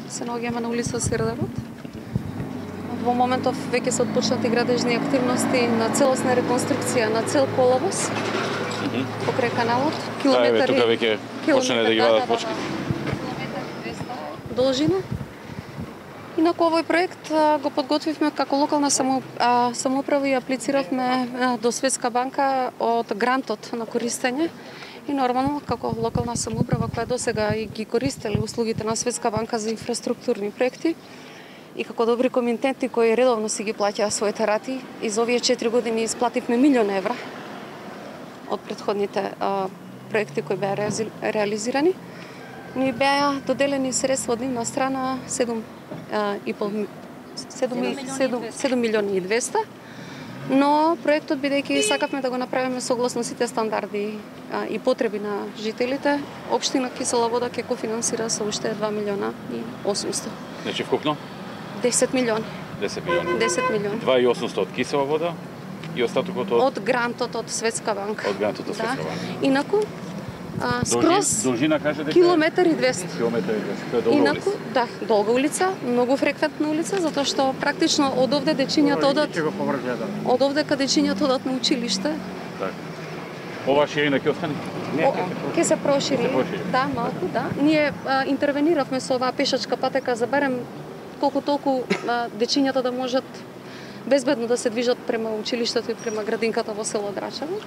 Се наоѓаме на улица Сердарот. Во моментов веќе се отпочнати градежни активности на целосна реконструкција на цел коловоз покрај каналот. Километри. Тука веќе почнале да ги вадат почки. Километар 200 должина. Инаку овој проект го подготвивме како локална самоуправа и аплициравме до Светска банка од грантот на користење. И нормално, како локална самоуправа која досега и ги користеле услугите на Светска банка за инфраструктурни проекти, и како добри комитенти кои редовно си ги плаќаа своите рати, из овие 4 години исплативме милион евра од претходните проекти кои беа реализирани. Ни беа доделени средства од нивна страна 7 милиони и 200, но проектот, бидејќи сакавме да го направиме согласно сите стандарди и потреби на жителите, општина Кисела вода ќе кофинансира со уште 2 милиона и 800. Значи вкупно? 10 милиони. 10 милиони. 10 милиони. 2.800 од Кисела вода и остатокот од грантот од Светска банка. Од грантот од Светска банка. Инаку скроз должина каже дека километар и 200. Километар и 200. Тоа е долга Инаку, улица. да, долга улица, многу фреквентна улица, затоа што практично од овде дечињата одат. Од овде каде дечињата одат на училиште. Така. Ова ширина ќе остане? Ќе се прошири. Да, малку, да. Ние интервениравме со оваа пешачка патека за барем колку толку дечињата да можат безбедно да се движат према училиштето и према градинката во село Драчево.